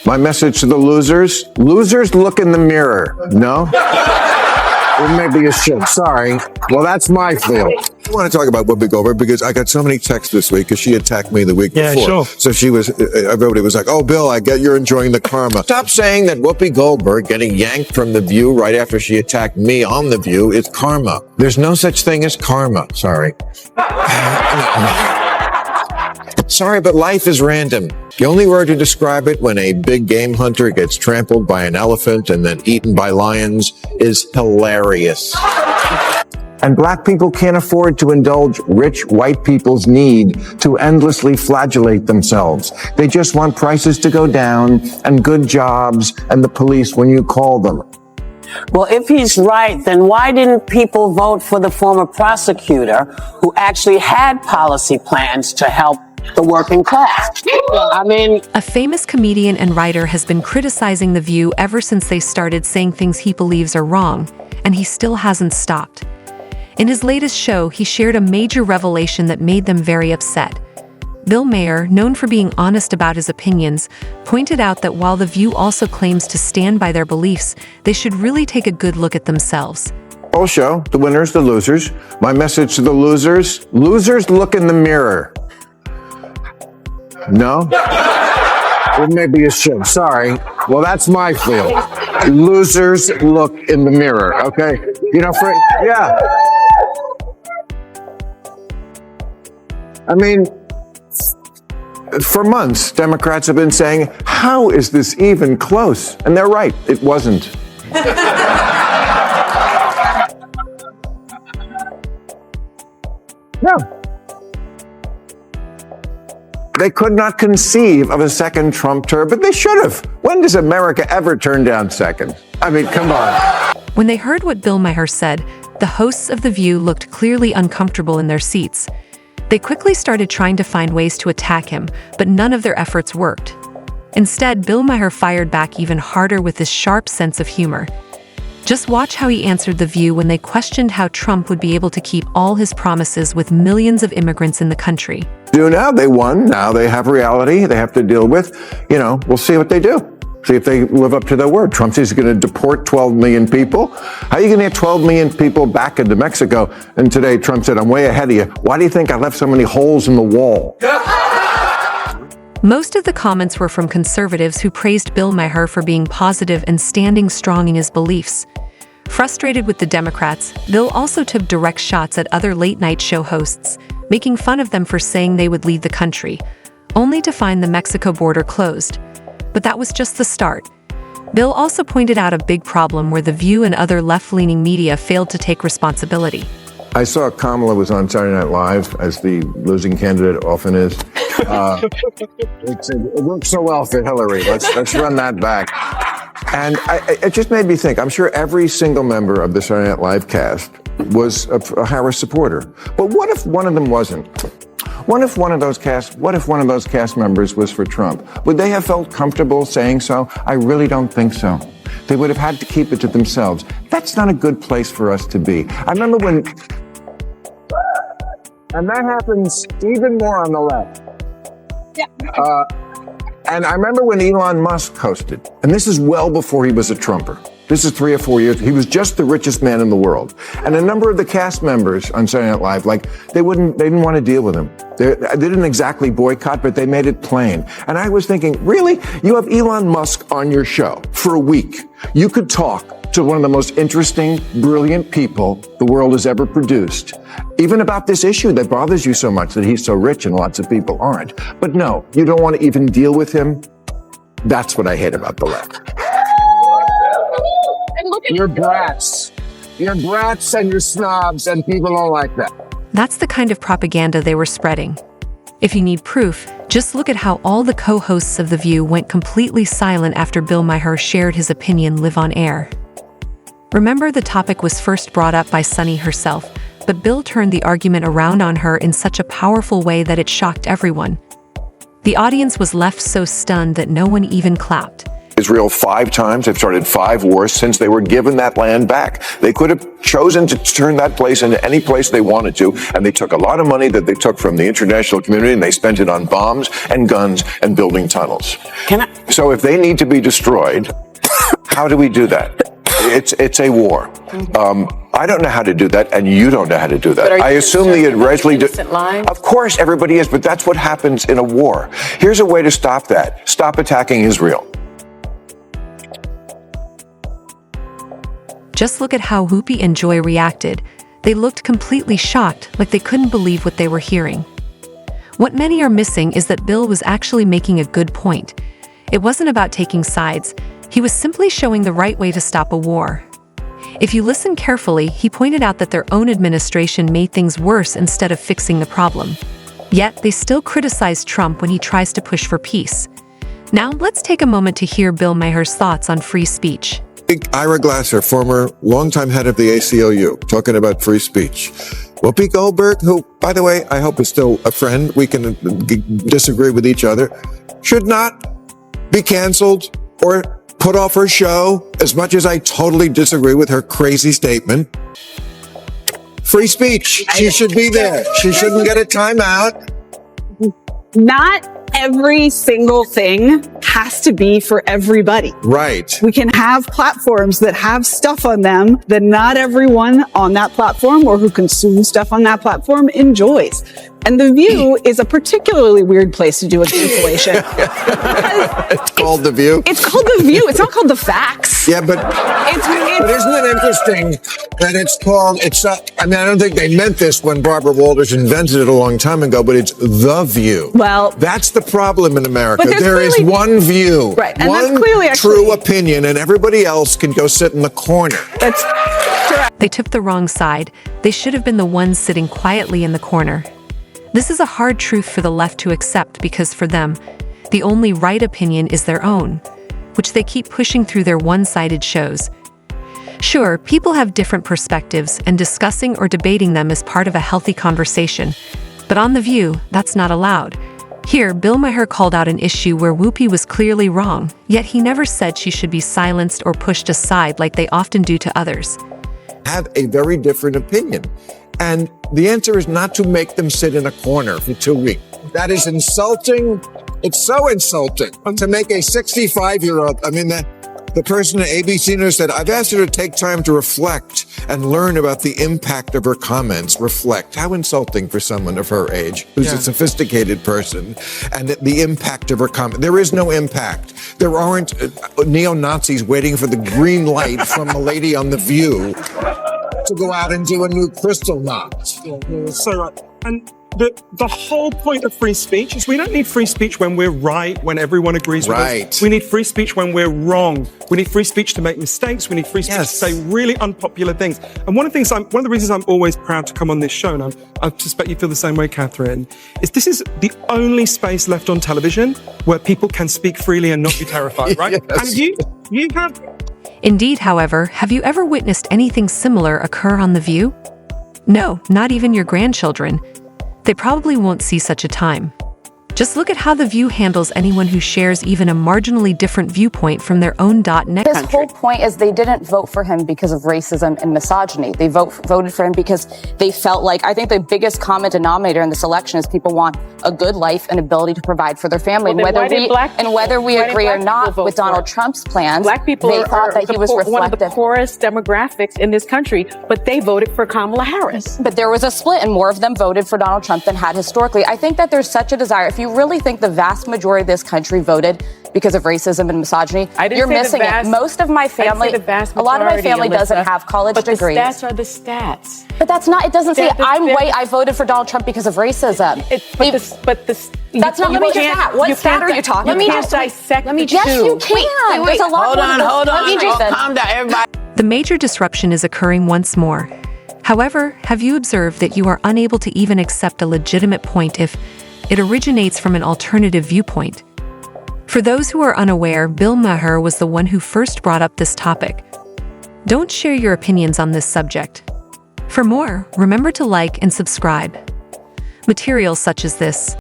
My message to the losers: losers, look in the mirror. No? It may be a shit. Sorry. Well, that's my field. I want to talk about Whoopi Goldberg because I got so many texts this week because she attacked me the week before. Sure. So everybody was like, oh, Bill, I get you're enjoying the karma. Stop saying that Whoopi Goldberg getting yanked from The View right after she attacked me on The View is karma. There's no such thing as karma. Sorry. Sorry, but life is random. The only word to describe it when a big game hunter gets trampled by an elephant and then eaten by lions is hilarious. And black people can't afford to indulge rich white people's need to endlessly flagellate themselves. They just want prices to go down and good jobs and the police when you call them. Well, if he's right, then why didn't people vote for the former prosecutor who actually had policy plans to help the working class? A famous comedian and writer has been criticizing The View ever since they started saying things he believes are wrong, and he still hasn't stopped. In his latest show, he shared a major revelation that made them very upset. Bill Maher, known for being honest about his opinions, pointed out that while The View also claims to stand by their beliefs, they should really take a good look at themselves. Whole show, the winners, the losers. My message to the losers: losers, look in the mirror. No? It may be a shit. Sorry. Well, that's my field. Losers, look in the mirror, okay? Yeah. For months, Democrats have been saying, how is this even close? And they're right, it wasn't. No. They could not conceive of a second Trump term, but they should have. When does America ever turn down second? Come on. When they heard what Bill Maher said, the hosts of The View looked clearly uncomfortable in their seats. They quickly started trying to find ways to attack him, but none of their efforts worked. Instead, Bill Maher fired back even harder with his sharp sense of humor. Just watch how he answered The View when they questioned how Trump would be able to keep all his promises with millions of immigrants in the country. Now they won. Now they have reality they have to deal with. We'll see what they do. See if they live up to their word. Trump says he's going to deport 12 million people. How are you going to get 12 million people back into Mexico? And today Trump said, I'm way ahead of you. Why do you think I left so many holes in the wall? Most of the comments were from conservatives who praised Bill Maher for being positive and standing strong in his beliefs. Frustrated with the Democrats, Bill also took direct shots at other late-night show hosts, making fun of them for saying they would lead the country, only to find the Mexico border closed. But that was just the start. Bill also pointed out a big problem where The View and other left-leaning media failed to take responsibility. I saw Kamala was on Saturday Night Live, as the losing candidate often is. It worked so well for Hillary. Let's run that back. And it just made me think, I'm sure every single member of the Saturday Night Live cast was a Harris supporter. But what if one of them wasn't? What if one of those cast members was for Trump? Would they have felt comfortable saying so? I really don't think so. They would have had to keep it to themselves. That's not a good place for us to be. I remember when, and that happens even more on the left. Yeah. And I remember when Elon Musk hosted, and this is well before he was a Trumper. This is 3 or 4 years. He was just the richest man in the world. And a number of the cast members on Saturday Night Live, they didn't want to deal with him. They didn't exactly boycott, but they made it plain. And I was thinking, really? You have Elon Musk on your show for a week. You could talk to one of the most interesting, brilliant people the world has ever produced, even about this issue that bothers you so much, that he's so rich and lots of people aren't. But no, you don't want to even deal with him. That's what I hate about the left. You're brats. You're brats and you're snobs, and people don't like that. That's the kind of propaganda they were spreading. If you need proof, just look at how all the co-hosts of The View went completely silent after Bill Maher shared his opinion live on air. Remember, the topic was first brought up by Sunny herself, but Bill turned the argument around on her in such a powerful way that it shocked everyone. The audience was left so stunned that no one even clapped. Israel 5 times. They've started 5 wars since they were given that land back. They could have chosen to turn that place into any place they wanted to, and they took a lot of money that they took from the international community and they spent it on bombs and guns and building tunnels. So if they need to be destroyed, how do we do that? It's a war. I don't know how to do that, and you don't know how to do that. I assume the Israeli do. Of course, everybody is, but that's what happens in a war. Here's a way to stop that. Stop attacking Israel. Just look at how Whoopi and Joy reacted. They looked completely shocked, like they couldn't believe what they were hearing. What many are missing is that Bill was actually making a good point. It wasn't about taking sides. He was simply showing the right way to stop a war. If you listen carefully, he pointed out that their own administration made things worse instead of fixing the problem. Yet, they still criticize Trump when he tries to push for peace. Now, let's take a moment to hear Bill Maher's thoughts on free speech. Ira Glasser, former longtime head of the ACLU, talking about free speech. Whoopi Goldberg, who, by the way, I hope is still a friend. We can disagree with each other. Should not be canceled or put off her show, as much as I totally disagree with her crazy statement. Free speech. She should be there. She shouldn't get a timeout. Not every single thing has to be for everybody. Right. We can have platforms that have stuff on them that not everyone on that platform or who consumes stuff on that platform enjoys. And The View is a particularly weird place to do a cancellation. It's called The View? It's called The View. It's not called The Facts. Yeah, but isn't it interesting that it's called, I don't think they meant this when Barbara Walters invented it a long time ago, but it's The View. Well, that's the problem in America. There is clearly one view, right, and one that's clearly true opinion, and everybody else can go sit in the corner. That's correct. They took the wrong side. They should have been the ones sitting quietly in the corner. This is a hard truth for the left to accept because for them, the only right opinion is their own, which they keep pushing through their one-sided shows. Sure, people have different perspectives, and discussing or debating them is part of a healthy conversation. But on The View, that's not allowed. Here, Bill Maher called out an issue where Whoopi was clearly wrong, yet he never said she should be silenced or pushed aside like they often do to others. Have a very different opinion. And the answer is not to make them sit in a corner for 2 weeks. That is insulting. It's so insulting to make a 65-year-old, the person at ABC News said, I've asked her to take time to reflect and learn about the impact of her comments. Reflect. How insulting for someone of her age, who's a sophisticated person, and the impact of her comment. There is no impact. There aren't neo-Nazis waiting for the green light from a lady on The View to go out and do a new crystal knot. So right. And the whole point of free speech is we don't need free speech when we're right, when everyone agrees with us. We need free speech when we're wrong. We need free speech to make mistakes. We need free speech to say really unpopular things. And one of the reasons I'm always proud to come on this show, and I suspect you feel the same way, Catherine, is this is the only space left on television where people can speak freely and not be terrified, right? Yes. And you have... Indeed, however, have you ever witnessed anything similar occur on The View? No, not even your grandchildren. They probably won't see such a time. Just look at how The View handles anyone who shares even a marginally different viewpoint from their own .net His country. whole point is they didn't vote for him because of racism and misogyny. They voted for him because they felt like, I think the biggest common denominator in this election is people want a good life and ability to provide for their family. Well, whether we agree or not with Donald Trump's plans, Black people they thought that he was reflective. One of the poorest demographics in this country, but they voted for Kamala Harris. But there was a split, and more of them voted for Donald Trump than had historically. I think that there's such a desire. If you really think the vast majority of this country voted because of racism and misogyny, you're missing it. Most of my family, a lot of my family doesn't have college degrees. But the stats are the stats. But that's not, it doesn't say I'm white, I voted for Donald Trump because of racism. That's not, let me just ask, what stat are you talking about? Let me just dissect. Yes, you can. There's a lot Hold on. Calm down, everybody. The major disruption is occurring once more. However, have you observed that you are unable to even accept a legitimate point if it originates from an alternative viewpoint? For those who are unaware, Bill Maher was the one who first brought up this topic. Don't share your opinions on this subject. For more, remember to like and subscribe. Materials such as this